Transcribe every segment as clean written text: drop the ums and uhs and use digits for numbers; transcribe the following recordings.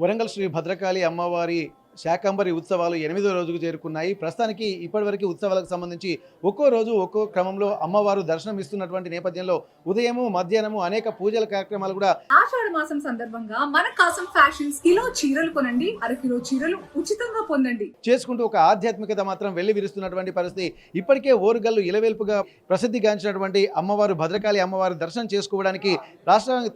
వరంగల్ శ్రీ భద్రకాళి అమ్మవారి శాకంబరి ఉత్సవాలు 8వ రోజుకు చేరుకున్నాయి. ప్రస్తుతానికి ఇప్పటివరకు ఉత్సవాలకు సంబంధించి ఒక్కో రోజు ఒక్కో క్రమంలో అమ్మవారు దర్శనం ఇస్తున్నటువంటి నేపథ్యంలో ఉదయము, మధ్యాహ్నము అనేక పూజల కార్యక్రమాలు కూడా ఆషాఢ మాసం సందర్భంగా మన కాసం ఫ్యాషన్స్ కిలో చీరలు కొనండి, అరకిలో చీరలు ఉచితంగా పొందండి చేసుకుంటూ ఒక ఆధ్యాత్మికత మాత్రం వెళ్లి విరుస్తున్నటువంటి పరిస్థితి. ఇప్పటికే ఓరుగల్లు ఇలవేల్పుగా ప్రసిద్ధిగాంచినటువంటి అమ్మవారు భద్రకాళి అమ్మవారి దర్శనం చేసుకోవడానికి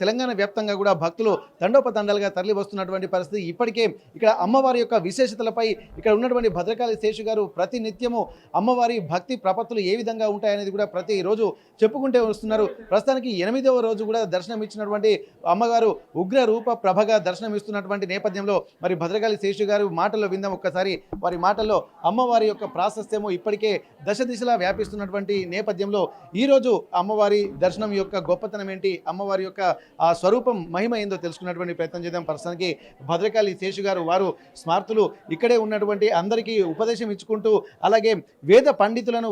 తెలంగాణ వ్యాప్తంగా కూడా భక్తులు తండోపతండాలుగా తరలి వస్తున్నటువంటి పరిస్థితి. ఇప్పటికే ఇక్కడ అమ్మవారి యొక్క విశేషతలపై ఇక్కడ ఉన్నటువంటి భద్రకాళి శేషు గారు ప్రతి నిత్యము అమ్మవారి భక్తి ప్రపత్తులు ఏ విధంగా ఉంటాయనేది కూడా ప్రతిరోజు చెప్పుకుంటే వస్తున్నారు. ప్రస్తుతానికి 8వ రోజు కూడా దర్శనం ఇచ్చినటువంటి అమ్మగారు ఉగ్ర రూప ప్రభగా దర్శనం ఇస్తున్నటువంటి నేపథ్యంలో మరి భద్రకాళి శేషు గారు మాటల్లో విందాం ఒక్కసారి. వారి మాటల్లో అమ్మవారి యొక్క ప్రాశస్త్యము ఇప్పటికే దశ దిశలా వ్యాపిస్తున్నటువంటి నేపథ్యంలో ఈరోజు అమ్మవారి దర్శనం యొక్క గొప్పతనం ఏంటి, అమ్మవారి యొక్క ఆ స్వరూపం మహిమ ఏందో తెలుసుకున్నటువంటి ప్రయత్నం చేద్దాం. ప్రస్తుతానికి భద్రకాళి శేషు గారు వారు స్మార్తులు ఇక్కడే ఉన్నటువంటి అందరికీ ఉపదేశం ఇచ్చుకుంటూ అలాగే వేద పండితులను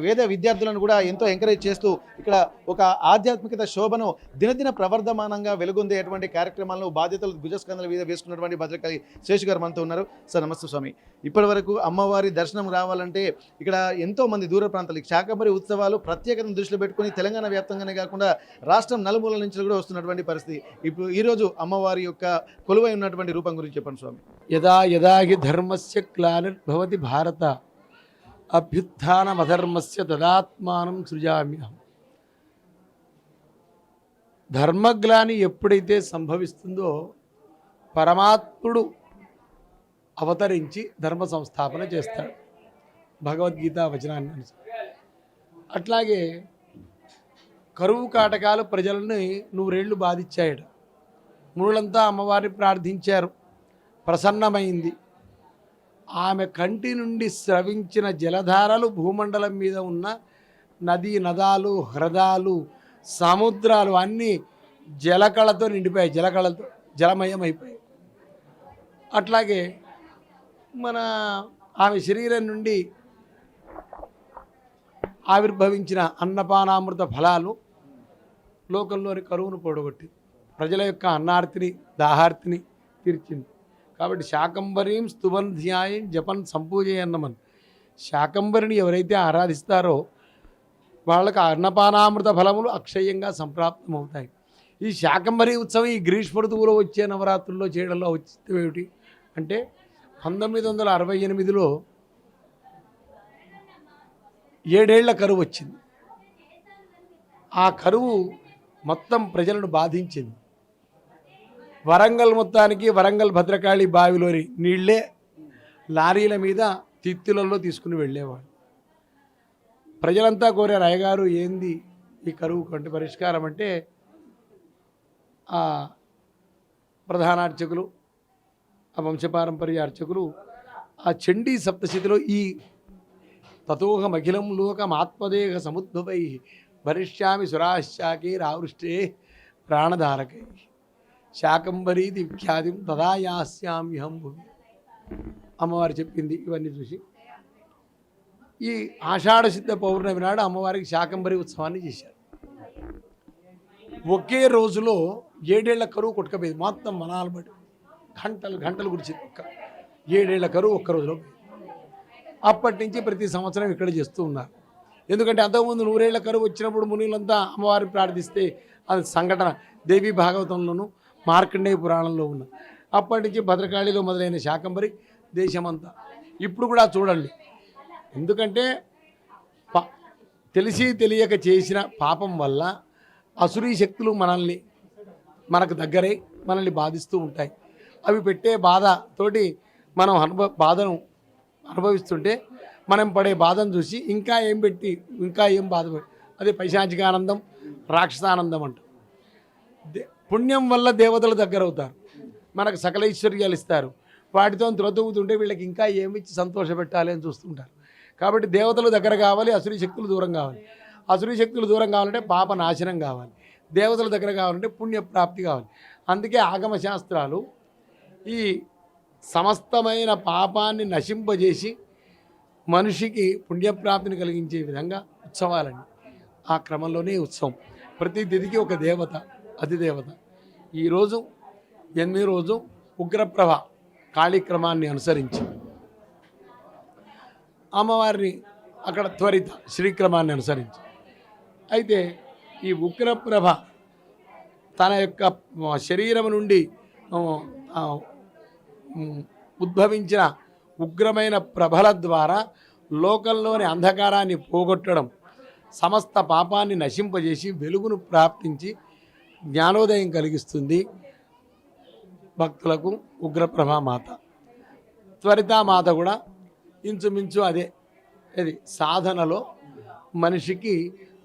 వేద విద్యార్థులను కూడా ఎంతో ఎంకరేజ్ చేస్తూ ఇక్కడ ఒక ఆధ్యాత్మికత శోభను దినదిన ప్రవర్ధమానంగా వెలుగొందేటువంటి కార్యక్రమాలను బాధ్యతలు భుజస్కంధాల మీద వేసుకున్నటువంటి భద్రకాళి శేషు గారు మనతో ఉన్నారు. సార్ నమస్తే స్వామి. ఇప్పటి వరకు అమ్మవారి దర్శనం రావాలంటే ఇక్కడ ఎంతో మంది దూర ప్రాంతాలు శాకంబరి ఉత్సవాలు ప్రత్యేకతను దృష్టిలో పెట్టుకుని తెలంగాణ వ్యాప్తంగానే కాకుండా రాష్ట్రం నలుమూలల నుంచి కూడా వస్తున్నటువంటి పరిస్థితి. ఇప్పుడు ఈరోజు అమ్మవారి యొక్క కొలువై ఉన్నటువంటి రూపం గురించి చెప్పండి స్వామి. యదా యదా హి ధర్మస్య గ్లానిర్భవతి భారత అభ్యుత్థానమధర్మస్య తదాత్మానం సృజామ్యహం. ధర్మగ్లాని ఎప్పుడైతే సంభవిస్తుందో పరమాత్ముడు అవతరించి ధర్మ సంస్థాపన చేస్తాడు, భగవద్గీత వచనాన్ని అనుసరించి. అట్లాగే కరువు కాటకాలు ప్రజలని 100 ఏళ్ళు బాధించాయట. మునులంతా అమ్మవారిని ప్రార్థించారు, ప్రసన్నమైంది. ఆమె కంటి నుండి స్రవించిన జలధారలు భూమండలం మీద ఉన్న నదీ నదాలు, హ్రదాలు, సముద్రాలు అన్నీ జలకళతో నిండిపోయాయి, జలకళతో జలమయమైపోయాయి. అట్లాగే మన ఆమె శరీరం నుండి ఆవిర్భవించిన అన్నపానామృత ఫలాలు లోకంలోని కరువును పొడగొట్టి ప్రజల యొక్క అన్నార్తిని దాహార్తిని తీర్చింది. కాబట్టి శాకంబరీం స్తువన్ ధ్యాయం జపన్ సంపూజయన్నమన్. శాకంబరిని ఎవరైతే ఆరాధిస్తారో వాళ్ళకి అన్నపానామృత ఫలములు అక్షయంగా సంప్రాప్తమవుతాయి. ఈ శాకంబరి ఉత్సవం ఈ గ్రీష్మ ఋతువులో వచ్చే నవరాత్రుల్లో చేయడంలో ఔచిత్యం ఏమిటి అంటే 1968లో 7 ఏళ్ల కరువు వచ్చింది. ఆ కరువు మొత్తం ప్రజలను బాధించింది. వరంగల్ మొత్తానికి వరంగల్ భద్రకాళి బావిలోని నీళ్లే లారీల మీద తిత్తులలో తీసుకుని వెళ్ళేవాడు. ప్రజలంతా కోరారు, అయ్యగారు ఏంది ఈ కరువు కంటే పరిష్కారం అంటే ఆ ప్రధాన అర్చకులు, ఆ వంశపారంపర్య అర్చకులు ఆ చండీ సప్తశతిలో ఈ తతోహమఖిలం లోకమాత్మదేహ సముద్భవై భరిష్యామి సురాశ్చాకే రావృష్టే ప్రాణధారకై శాకంబరీతి విఖ్యాతిం తదా యాస్యామ్యహం భువి. అమ్మవారు చెప్పింది. ఇవన్నీ చూసి ఈ ఆషాఢ సిద్ధ పౌర్ణమి నాడు అమ్మవారికి శాకంబరి ఉత్సవాన్ని చేశారు. ఒకే రోజులో 7 ఏళ్ల కరువు కొట్టుకపోయింది. మొత్తం మనాలు బట్టి గంటలు గురిచింది. 7 ఏళ్ల కరువు ఒక్క రోజులో. అప్పటి నుంచి ప్రతి సంవత్సరం ఇక్కడ చేస్తూ ఉన్నారు. ఎందుకంటే అంతకుముందు 100 ఏళ్ల కరువు వచ్చినప్పుడు మునులంతా అమ్మవారిని ప్రార్థిస్తే అది సంఘటన దేవి భాగవతంలోను మార్కండేయ పురాణంలో ఉన్న. అప్పటి నుంచి భద్రకాళిలో మొదలైన శాకంబరి దేశమంతా ఇప్పుడు కూడా చూడండి. ఎందుకంటే తెలిసి తెలియక చేసిన పాపం వల్ల అసురీ శక్తులు మనకు దగ్గరై మనల్ని బాధిస్తూ ఉంటాయి. అవి పెట్టే బాధతోటి మనం బాధను అనుభవిస్తుంటే మనం పడే బాధను చూసి ఇంకా ఏం బాధ, అదే పైశాచిక ఆనందం, రాక్షసానందం అంట. పుణ్యం వల్ల దేవతలు దగ్గర అవుతారు, మనకు సకల ఐశ్వర్యాలు ఇస్తారు. వాటితో త్రొతుగుతుంటే వీళ్ళకి ఇంకా ఏమిచ్చి సంతోషపెట్టాలి అని చూస్తుంటారు. కాబట్టి దేవతలు దగ్గర కావాలి, అసురీ శక్తులు దూరం కావాలి. అసురీ శక్తులు దూరం కావాలంటే పాప నాశనం కావాలి, దేవతల దగ్గర కావాలంటే పుణ్యప్రాప్తి కావాలి. అందుకే ఆగమ శాస్త్రాలు ఈ సమస్తమైన పాపాన్ని నశింపజేసి మనిషికి పుణ్యప్రాప్తిని కలిగించే విధంగా ఉత్సవాలండి. ఆ క్రమంలోనే ఉత్సవం. ప్రతి తిథికి ఒక దేవత, అధిదేవత. ఈరోజు 8వ రోజు ఉగ్రప్రభ కాళీక్రమాన్ని అనుసరించి అమ్మవారిని అక్కడ త్వరిత శ్రీక్రమాన్ని అనుసరించి అయితే ఈ ఉగ్రప్రభ తన యొక్క శరీరం నుండి ఉద్భవించిన ఉగ్రమైన ప్రభల ద్వారా లోకంలోని అంధకారాన్ని పోగొట్టడం, సమస్త పాపాన్ని నశింపజేసి వెలుగును ప్రాప్తించి జ్ఞానోదయం కలిగిస్తుంది భక్తులకు ఉగ్రప్రభా మాత. త్వరితామాత కూడా ఇంచుమించు అదే. ఇది సాధనలో మనిషికి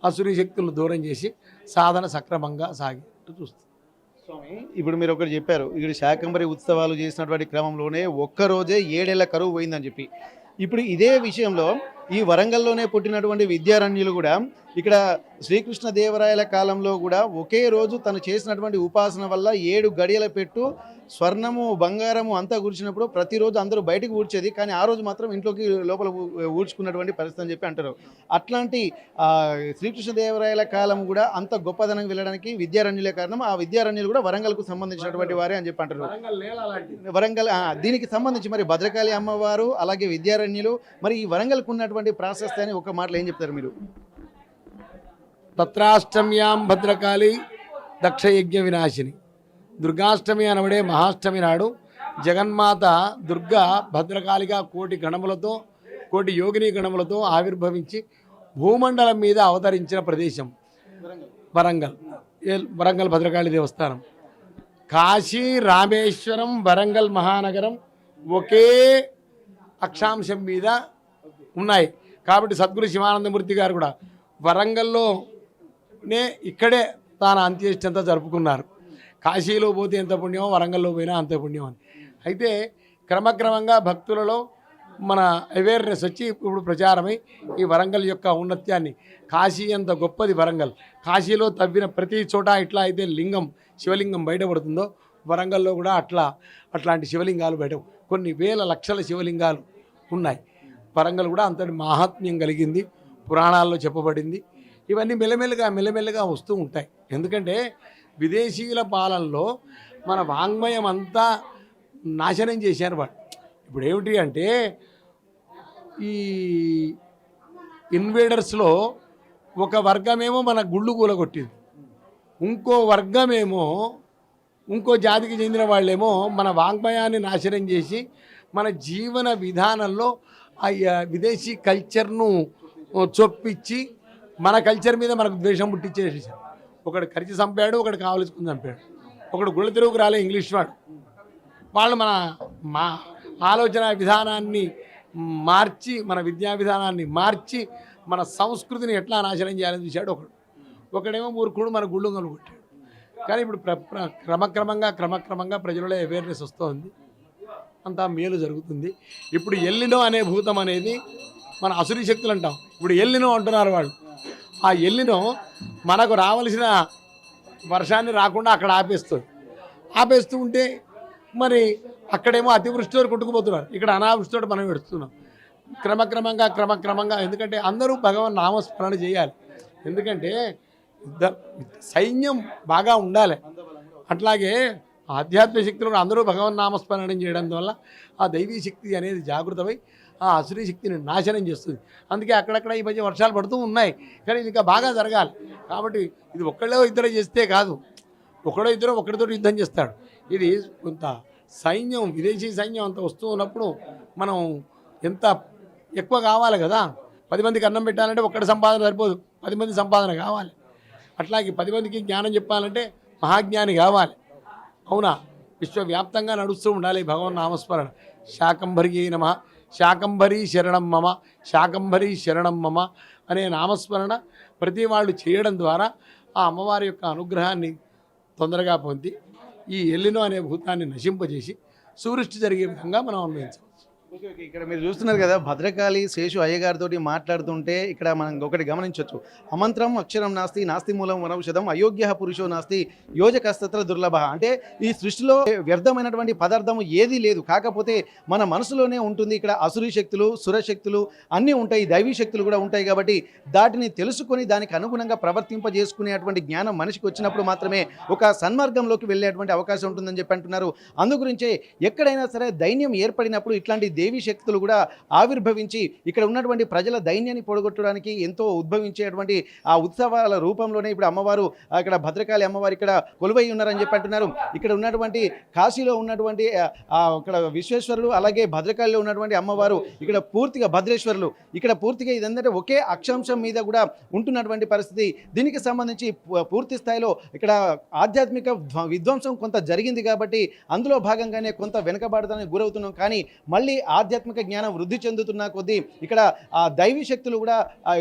అసురీ శక్తులను దూరం చేసి సాధన సక్రమంగా సాగేట్టు చూస్తుంది. స్వామి, ఇప్పుడు మీరు ఒకటి చెప్పారు, ఇక్కడ శాకంబరి ఉత్సవాలు చేసినటువంటి క్రమంలోనే ఒక్కరోజే 7 ఏళ్ల కరువు పోయిందని చెప్పి. ఇప్పుడు ఇదే విషయంలో ఈ వరంగల్లోనే పుట్టినటువంటి విద్యారణ్యులు కూడా ఇక్కడ శ్రీకృష్ణదేవరాయల కాలంలో కూడా ఒకే రోజు తను చేసినటువంటి ఉపాసన వల్ల 7 గడియల పెట్టు స్వర్ణము బంగారము అంతా కూర్చున్నప్పుడు ప్రతిరోజు అందరూ బయటకు ఊడ్చేది, కానీ ఆ రోజు మాత్రం ఇంట్లోకి లోపల ఊడ్చుకున్నటువంటి పరిస్థితి అని చెప్పి అంటారు. అట్లాంటి శ్రీకృష్ణదేవరాయల కాలం కూడా అంత గొప్పదనం వెళ్ళడానికి విద్యారణ్యులే కారణం. ఆ విద్యారణ్యులు కూడా వరంగల్కు సంబంధించినటువంటి వారే అని చెప్పి అంటారు. వరంగల్ దీనికి సంబంధించి మరి భద్రకాళి అమ్మవారు అలాగే విద్యారణ్యులు, మరి ఈ వరంగల్కు ఉన్నటువంటి ప్రాశస్త్యాన్ని ఒక మాటలో ఏం చెప్తారు మీరు? తత్రాష్టమ్యాం భద్రకాళి దక్షయజ్ఞ వినాశిని. దుర్గాష్టమి అనబడే మహాష్టమి నాడు జగన్మాత దుర్గా భద్రకాళిగా కోటి గణములతో, కోటి యోగిని గణములతో ఆవిర్భవించి భూమండలం మీద అవతరించిన ప్రదేశం వరంగల్ భద్రకాళి దేవస్థానం. కాశీ, రామేశ్వరం, వరంగల్ మహానగరం ఒకే అక్షాంశం మీద ఉన్నాయి. కాబట్టి సద్గురు శివానందమూర్తి గారు కూడా వరంగల్లోనే ఇక్కడే తాను అంత్యేష్టి అంతా జరుపుకున్నారు. కాశీలో పోతే ఎంత పుణ్యమో వరంగల్లో పోయినా అంతే పుణ్యం అని. అయితే క్రమక్రమంగా భక్తులలో మన అవేర్నెస్ వచ్చి ఇప్పుడు ప్రచారమై ఈ వరంగల్ యొక్క ఔన్నత్యాన్ని, కాశీ అంత గొప్పది వరంగల్, కాశీలో తవ్విన ప్రతి చోట ఇట్లా అయితే శివలింగం బయటపడుతుందో వరంగల్లో కూడా అట్లాంటి శివలింగాలు బయట కొన్ని వేల లక్షల శివలింగాలు ఉన్నాయి. వరంగల్ కూడా అంతటి మహాత్మ్యం కలిగింది, పురాణాల్లో చెప్పబడింది. ఇవన్నీ మెల్లమెల్లగా వస్తూ ఉంటాయి. ఎందుకంటే విదేశీయుల పాలనలో మన వాంగ్మయం అంతా నాశనం చేశారు వాళ్ళు. ఇప్పుడు ఏమిటి అంటే ఈ ఇన్వేడర్స్లో ఒక వర్గమేమో మన గుళ్ళు కూలగొట్టింది, ఇంకో వర్గమేమో ఇంకో జాతికి చెందిన వాళ్ళేమో మన వాంగ్మయాన్ని నాశనం చేసి మన జీవన విధానంలో ఆ విదేశీ కల్చర్ను చొప్పించి మన కల్చర్ మీద మనకు ద్వేషం పుట్టించేసేసారు. ఒకడు కరిచి చంపాడు, ఒకడు కావలసుకుని చంపాడు, ఒకడు గుళ్ళ తిరుగుకు రాలే ఇంగ్లీష్ వాడు. వాళ్ళు మా ఆలోచన విధానాన్ని మార్చి, మన విద్యా విధానాన్ని మార్చి, మన సంస్కృతిని ఎట్లా నాశనం చేయాలని చూశాడు ఒకడేమో మూర్ఖుడు మన గుళ్ళు కొట్టాడు. కానీ ఇప్పుడు క్రమక్రమంగా ప్రజలలో అవేర్నెస్ వస్తుంది, అంతా మేలు జరుగుతుంది. ఇప్పుడు ఎల్లినో అనే భూతం అనేది మన అసురీ శక్తులు అంటాం, ఇప్పుడు ఎల్లినో అంటున్నారు వాళ్ళు. ఆ ఎల్లినో మనకు రావలసిన వర్షాన్ని రాకుండా అక్కడ ఆపేస్తూ ఉంటే మరి అక్కడేమో అతివృష్టితో కొట్టుకుపోతున్నారు, ఇక్కడ అనావృష్టితో మనం పెడుతున్నాం. క్రమక్రమంగా ఎందుకంటే అందరూ భగవన్ నామస్మరణ చేయాలి. ఎందుకంటే సైన్యం బాగా ఉండాలి. అట్లాగే ఆధ్యాత్మిక శక్తులు కూడా అందరూ భగవన్ నామస్మరణం చేయడం వల్ల ఆ దైవీ శక్తి అనేది జాగృతమై ఆ అసురీ శక్తిని నాశనం చేస్తుంది. అందుకే అక్కడక్కడ ఈ మధ్య వర్షాలు పడుతూ ఉన్నాయి, కానీ ఇది ఇంకా బాగా జరగాలి. కాబట్టి ఇది ఒక్కళ్ళో ఇద్దరు చేస్తే కాదు, ఒకరితో యుద్ధం చేస్తాడు. ఇది కొంత సైన్యం, విదేశీ సైన్యం అంత వస్తూ ఉన్నప్పుడు మనం ఎంత ఎక్కువ కావాలి కదా. 10 మందికి అన్నం పెట్టాలంటే ఒక్కడి సంపాదన సరిపోదు, 10 మంది సంపాదన కావాలి. అట్లాగే 10 మందికి జ్ఞానం చెప్పాలంటే మహాజ్ఞాని కావాలి. అవునా, విశ్వవ్యాప్తంగా నడుస్తూ ఉండాలి భగవన్ నామస్మరణ. శాకంభరీ నమః, శాకంభరీ శరణం మమ, శాకంభరీ శరణం మమ అనే నామస్మరణ ప్రతి వాళ్ళు చేయడం ద్వారా ఆ అమ్మవారి యొక్క అనుగ్రహాన్ని తొందరగా పొంది ఈ ఎల్లినో అనే భూతాన్ని నశింపజేసి సూరిష్టి జరిగే విధంగా మనం అన్వయించవచ్చు. ఓకే. ఓకే. ఇక్కడ మీరు చూస్తున్నారు కదా, భద్రకాళి శేషు అయ్యగారితో మాట్లాడుతుంటే ఇక్కడ మనం ఒకటి గమనించవచ్చు. అమంత్రం అక్షరం నాస్తి, నాస్తి మూలం వనౌషధం, అయోగ్య పురుషో నాస్తి, యోజకస్తత్ర దుర్లభ. అంటే ఈ సృష్టిలో వ్యర్థమైనటువంటి పదార్థం ఏదీ లేదు. కాకపోతే మన మనసులోనే ఉంటుంది. ఇక్కడ అసురీ శక్తులు, సురశక్తులు అన్నీ ఉంటాయి, దైవీ శక్తులు కూడా ఉంటాయి. కాబట్టి దాటిని తెలుసుకొని దానికి అనుగుణంగా ప్రవర్తింపజేసుకునేటువంటి జ్ఞానం మనిషికి వచ్చినప్పుడు మాత్రమే ఒక సన్మార్గంలోకి వెళ్ళేటువంటి అవకాశం ఉంటుందని చెప్పి అంటున్నారు. అందుగురించే ఎక్కడైనా సరే దైన్యం ఏర్పడినప్పుడు ఇట్లాంటి దేవీ శక్తులు కూడా ఆవిర్భవించి ఇక్కడ ఉన్నటువంటి ప్రజల దైన్యాన్ని పొడగొట్టడానికి ఎంతో ఉద్భవించేటువంటి ఆ ఉత్సవాల రూపంలోనే ఇప్పుడు అమ్మవారు ఇక్కడ భద్రకాళి అమ్మవారు ఇక్కడ కొలువై ఉన్నారని చెప్పి అంటున్నారు. ఇక్కడ ఉన్నటువంటి కాశీలో ఉన్నటువంటి ఇక్కడ విశ్వేశ్వరులు, అలాగే భద్రకాళిలో ఉన్నటువంటి అమ్మవారు ఇక్కడ పూర్తిగా భద్రేశ్వరులు, ఇక్కడ పూర్తిగా ఇదంటే ఒకే అక్షాంశం మీద కూడా ఉంటున్నటువంటి పరిస్థితి. దీనికి సంబంధించి పూర్తి స్థాయిలో ఇక్కడ ఆధ్యాత్మిక విధ్వంసం కొంత జరిగింది కాబట్టి అందులో భాగంగానే కొంత వెనుకబాటుదానికి గురవుతున్నాం. కానీ మళ్ళీ ఆధ్యాత్మిక జ్ఞానం వృద్ధి చెందుతున్న కొద్దీ ఇక్కడ ఆ దైవీ శక్తులు కూడా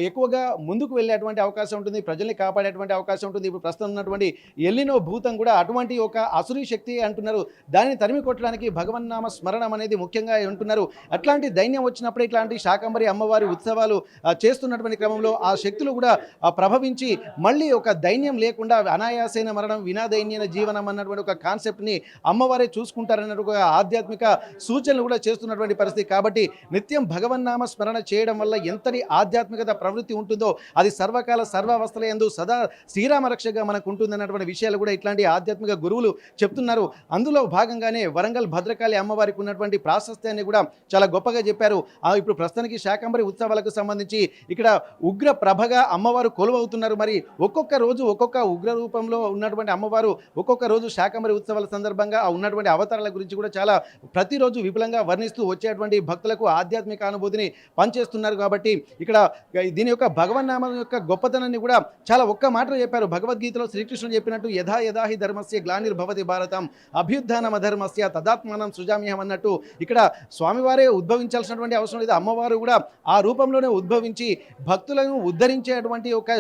ఎక్కువగా ముందుకు వెళ్ళేటువంటి అవకాశం ఉంటుంది, ప్రజల్ని కాపాడేటువంటి అవకాశం ఉంటుంది. ఇప్పుడు ప్రస్తుతం ఉన్నటువంటి ఎల్లినో భూతం కూడా అటువంటి ఒక అసురీ శక్తి అంటున్నారు. దానిని తరిమి కొట్టడానికి భగవన్నామ స్మరణం అనేది ముఖ్యంగా అంటున్నారు. అట్లాంటి దైన్యం వచ్చినప్పుడు ఇట్లాంటి శాకంబరి అమ్మవారి ఉత్సవాలు చేస్తున్నటువంటి క్రమంలో ఆ శక్తులు కూడా ప్రభవించి మళ్ళీ ఒక దైన్యం లేకుండా అనాయాసైన మరణం వినాదైన్యన జీవనం అన్నటువంటి ఒక కాన్సెప్ట్ని అమ్మవారే చూసుకుంటారన్నట్టు ఒక ఆధ్యాత్మిక సూచనలు కూడా చేస్తున్నటువంటి పరిస్థితి. కాబట్టి నిత్యం భగవన్నామ స్మరణ చేయడం వల్ల ఎంతటి ఆధ్యాత్మికత ప్రవృత్తి ఉంటుందో అది సర్వకాల సర్వావస్థల యందు సదా శ్రీరామ రక్షగా మనకు ఉంటుందన్నటువంటి విషయాలు కూడా ఇట్లాంటి ఆధ్యాత్మిక గురువులు చెప్తున్నారు. అందులో భాగంగానే వరంగల్ భద్రకాళి అమ్మవారికి ఉన్నటువంటి ప్రాశస్త్యాన్ని కూడా చాలా గొప్పగా చెప్పారు. ఇప్పుడు ప్రస్తుతానికి శాకంబరి ఉత్సవాలకు సంబంధించి ఇక్కడ ఉగ్ర ప్రభగా అమ్మవారు కొలువవుతున్నారు. మరి ఒక్కొక్క రోజు ఒక్కొక్క ఉగ్ర రూపంలో ఉన్నటువంటి అమ్మవారు ఒక్కొక్క రోజు శాకంబరి ఉత్సవాల సందర్భంగా ఉన్నటువంటి అవతారాల గురించి కూడా చాలా ప్రతిరోజు విపులంగా వర్ణిస్తూ వచ్చేటువంటి భక్తులకు ఆధ్యాత్మిక అనుభూతిని పనిచేస్తున్నారు. కాబట్టి ఇక్కడ దీని యొక్క భగవన్నామం యొక్క గొప్పతనాన్ని కూడా చాలా ఒక్క మాటలో చెప్పారు. భగవద్గీతలో శ్రీకృష్ణుడు చెప్పినట్టు యథా యథాహి ధర్మస్య గ్లానిర్భవతి భారతం అభ్యుత్థానం అధర్మస్య తదాత్మానం సృజామ్యహం అన్నట్టు ఇక్కడ స్వామివారే ఉద్భవించాల్సినటువంటి అవసరం లేదు. అమ్మవారు కూడా ఆ రూపంలోనే ఉద్భవించి భక్తులను ఉద్ధరించేటువంటి ఒక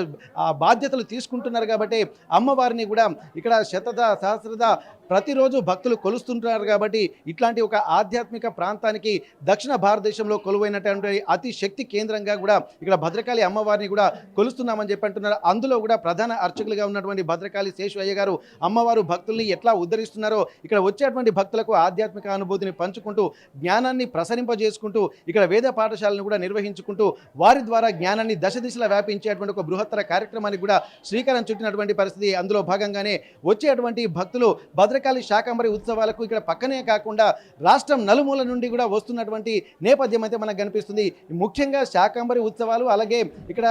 బాధ్యతలు తీసుకుంటున్నారు. కాబట్టి అమ్మవారిని కూడా ఇక్కడ శతద సహస్రద ప్రతిరోజు భక్తులు కొలుస్తుంటున్నారు. కాబట్టి ఇట్లాంటి ఒక ఆధ్యాత్మిక ప్రాంతానికి దక్షిణ భారతదేశంలో కొలువైనటువంటి అతి శక్తి కేంద్రంగా కూడా ఇక్కడ భద్రకాళి అమ్మవారిని కూడా కొలుస్తున్నామని చెప్పి అంటున్నారు. అందులో కూడా ప్రధాన అర్చకులుగా ఉన్నటువంటి భద్రకాళి శేషు అయ్య గారు అమ్మవారు భక్తుల్ని ఎట్లా ఉద్ధరిస్తున్నారో ఇక్కడ వచ్చేటువంటి భక్తులకు ఆధ్యాత్మిక అనుభూతిని పంచుకుంటూ జ్ఞానాన్ని ప్రసరింపజేసుకుంటూ ఇక్కడ వేద పాఠశాలను కూడా నిర్వహించుకుంటూ వారి ద్వారా జ్ఞానాన్ని దశ దిశలా వ్యాపించేటువంటి ఒక బృహత్తర కార్యక్రమానికి కూడా శ్రీకారం చుట్టినటువంటి పరిస్థితి. అందులో భాగంగానే వచ్చేటువంటి భక్తులు భద్రకాళి శాకంబరి ఉత్సవాలకు ఇక్కడ పక్కనే కాకుండా రాష్ట్రం నలుమూల నుండి కూడా వస్తున్నటువంటి నేపథ్యం అయితే మనకు కనిపిస్తుంది. ముఖ్యంగా శాకంబరి ఉత్సవాలు, అలాగే ఇక్కడ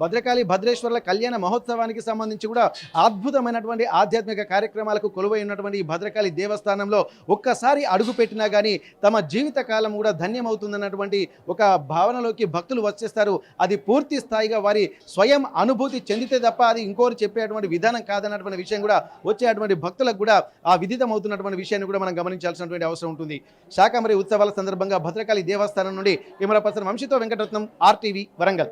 భద్రకాళి భద్రేశ్వర్ల కళ్యాణ మహోత్సవానికి సంబంధించి కూడా అద్భుతమైనటువంటి ఆధ్యాత్మిక కార్యక్రమాలకు కొలువై ఉన్నటువంటి ఈ భద్రకాళి దేవస్థానంలో ఒక్కసారి అడుగు పెట్టినా కానీ తమ జీవిత కాలం కూడా ధన్యమవుతుందన్నటువంటి ఒక భావనలోకి భక్తులు వచ్చేస్తారు. అది పూర్తి స్థాయిగా వారి స్వయం అనుభూతి చెందితే తప్ప అది ఇంకోరు చెప్పేటువంటి విధానం కాదన్నటువంటి విషయం కూడా వచ్చేటువంటి భక్తులకు కూడా ఆ విదితం అవుతున్నటువంటి విషయాన్ని కూడా మనం గమనించాల్సినటువంటి అవసరం ఉంటుంది. శాకంబరి ఉత్సవాల సందర్భంగా భద్రకాళి దేవస్థానం నుండి కెమెరా పర్సన్ వంశీతో వెంకటరత్నం, RTV వరంగల్.